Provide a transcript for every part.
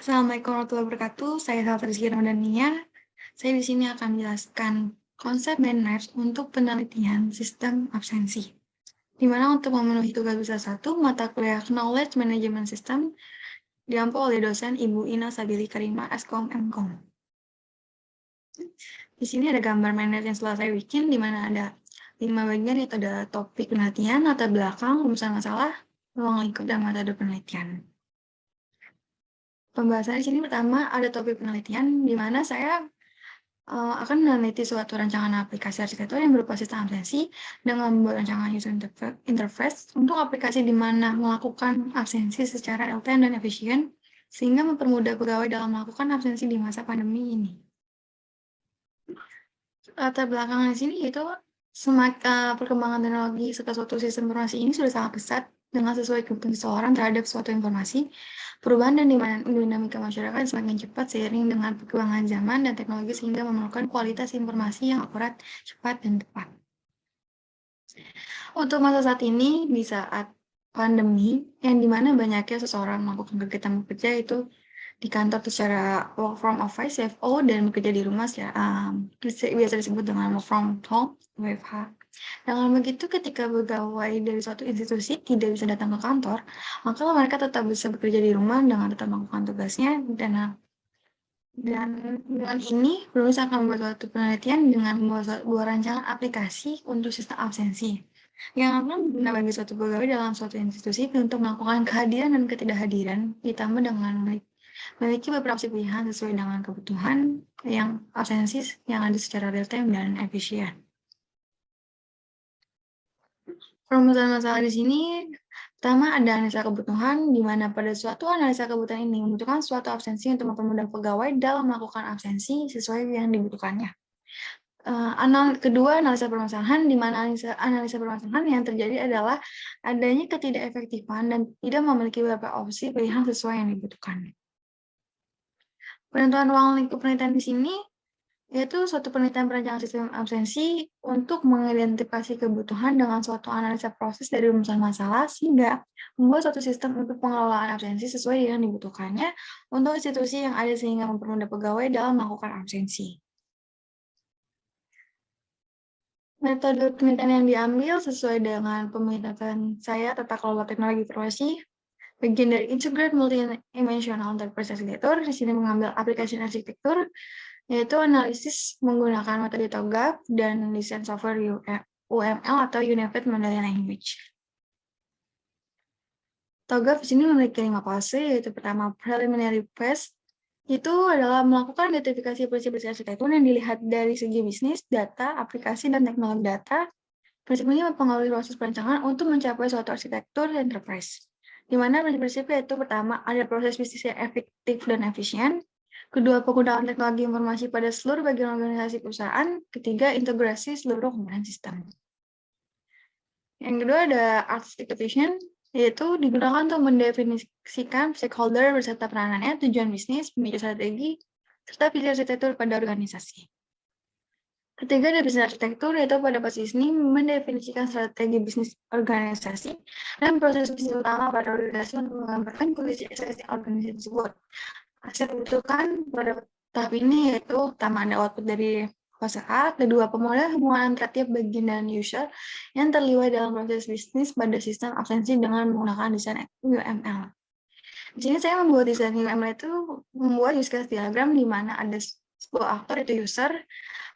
Assalamualaikum warahmatullahi wabarakatuh. Saya Salsa Rizky Ramadhania. Saya di sini akan menjelaskan konsep manage untuk penelitian sistem absensi. Di mana untuk memenuhi tugas besar satu, mata kuliah Knowledge Management System diampu oleh dosen Ibu Ina Sabili Karima, Eskom Mkom. Di sini ada gambar manage yang setelah saya bikin, di mana ada 5 bagian, yaitu ada topik penelitian, latar belakang, rumusan masalah, ruang lingkup, dan metode penelitian. Pembahasan di sini pertama ada topik penelitian, di mana saya akan meneliti suatu rancangan aplikasi arsitektur yang berupa sistem absensi dengan membuat rancangan user interface untuk aplikasi di mana melakukan absensi secara real-time dan efisien, sehingga mempermudah pegawai dalam melakukan absensi di masa pandemi ini. Latar belakang di sini itu perkembangan teknologi serta suatu sistem informasi ini sudah sangat pesat dengan sesuai kebutuhan seseorang terhadap suatu informasi. Perubahan dan dinamika masyarakat semakin cepat seiring dengan perkembangan zaman dan teknologi sehingga memerlukan kualitas informasi yang akurat, cepat, dan tepat. Untuk masa saat ini, di saat pandemi, yang dimana banyaknya seseorang melakukan kegiatan bekerja itu di kantor secara work from office (WFO) dan bekerja di rumah secara biasa disebut dengan work from home (WFH). Dengan begitu, ketika pegawai dari suatu institusi tidak bisa datang ke kantor, maka mereka tetap bisa bekerja di rumah dengan tetap melakukan tugasnya dan dengan ini penulis akan membuat suatu penelitian dengan membuat sebuah rancangan aplikasi untuk sistem absensi yang akan berguna bagi suatu pegawai dalam suatu institusi untuk melakukan kehadiran dan ketidakhadiran, ditambah dengan memiliki beberapa opsi pilihan sesuai dengan kebutuhan yang absensi yang ada secara real time dan efisien. Perumusan masalah di sini, pertama ada analisa kebutuhan, di mana pada suatu analisa kebutuhan ini membutuhkan suatu absensi untuk mempermudah pegawai dalam melakukan absensi sesuai yang dibutuhkannya. Kedua, analisa permasalahan, di mana analisa permasalahan yang terjadi adalah adanya ketidakefektifan dan tidak memiliki beberapa opsi pilihan sesuai yang dibutuhkan. Penentuan ruang lingkup penelitian di sini yaitu suatu penelitian perencanaan sistem absensi untuk mengidentifikasi kebutuhan dengan suatu analisa proses dari rumusan masalah sehingga membuat suatu sistem untuk pengelolaan absensi sesuai yang dibutuhkannya untuk institusi yang ada sehingga mempermudah pegawai dalam melakukan absensi. Metode penelitian yang diambil sesuai dengan peminatan saya tata kelola teknologi informasi, bagian dari Integrated Multidimensional Enterprise Architecture. Di sini mengambil aplikasi arsitektur, yaitu analisis menggunakan metode TOGAF dan desain software UML atau Unified Modeling Language. TOGAF di sini memiliki 5 fase, yaitu pertama preliminary phase, itu adalah melakukan identifikasi prinsip-prinsip arsitektur yang dilihat dari segi bisnis, data, aplikasi, dan teknologi data. Prinsip ini mempengaruhi proses perencanaan untuk mencapai suatu arsitektur enterprise, di mana prinsip-prinsip yaitu pertama, ada proses bisnis yang efektif dan efisien. Kedua, penggunaan teknologi informasi pada seluruh bagian organisasi perusahaan. Ketiga, integrasi seluruh komponen sistem. Yang kedua ada artistic vision, yaitu digunakan untuk mendefinisikan stakeholder beserta peranannya, tujuan bisnis, pemicu strategi, serta visi arsitektur pada organisasi. Ketiga, ada bisnis arsitektur, yaitu pada posisi ini mendefinisikan strategi bisnis organisasi dan proses bisnis utama pada organisasi untuk menggambarkan kondisi esensi organisasi tersebut. Hasil dibutuhkan pada tahap ini yaitu pertama ada output dari fase A, kedua pemodelan hubungan antara tiap bagian dan user yang terlibat dalam proses bisnis pada sistem absensi dengan menggunakan desain UML. Di sini saya membuat desain UML itu membuat use case diagram di mana ada sebuah aktor yaitu user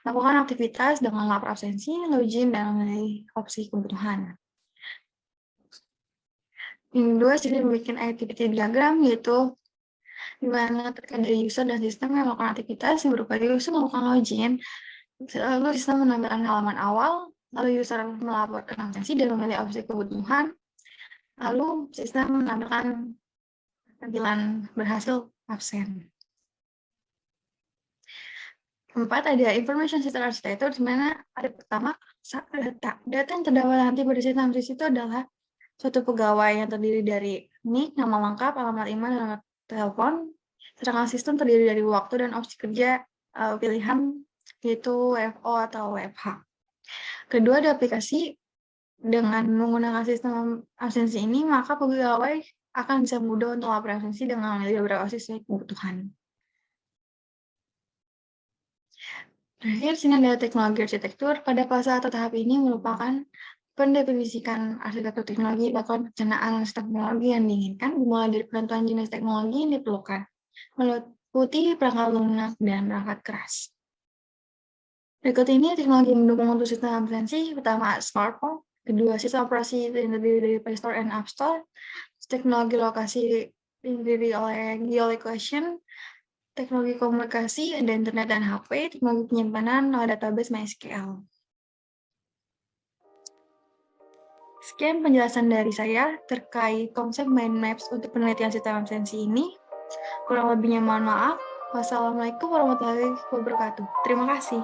melakukan aktivitas dengan lapor absensi, login, dan memilih opsi kebutuhan. Yang kedua, sini membuat activity diagram yaitu di mana terkait dari user dan sistem yang melakukan aktivitas yang berupa user melakukan login, lalu sistem menampilkan halaman awal, lalu user melaporkan absensi dan memilih opsi kebutuhan, lalu sistem menampilkan tampilan berhasil absen. Keempat, ada information system architecture, di mana ada pertama data. Data yang terdapat nanti pada sistem absensi itu adalah suatu pegawai yang terdiri dari NIK, nama lengkap, alamat email, dan nomor telepon. Sedangkan sistem terdiri dari waktu dan opsi kerja pilihan yaitu WFO atau WFH. Kedua, ada aplikasi. Dengan menggunakan sistem absensi ini, maka pegawai akan bisa mudah untuk apresiasi dengan memilih beberapa sesuai kebutuhan. Terakhir, sini ada teknologi arsitektur. Pada fase atau tahap ini merupakan pendefinisikan arsitektur teknologi bahkan perencanaan teknologi yang diinginkan, dimulai dari penentuan jenis teknologi yang diperlukan, meliputi perangkat lunak dan perangkat keras. Berikut ini teknologi mendukung untuk sistem aplikasi, pertama smartphone, kedua sistem operasi yang terdiri dari Play Store and App Store, teknologi lokasi terdiri oleh geolocation, teknologi komunikasi, ada internet dan HP, teknologi penyimpanan, database MySQL. Sekian penjelasan dari saya terkait konsep mind maps untuk penelitian sistem absensi ini. Kurang lebihnya mohon maaf. Wassalamualaikum warahmatullahi wabarakatuh. Terima kasih.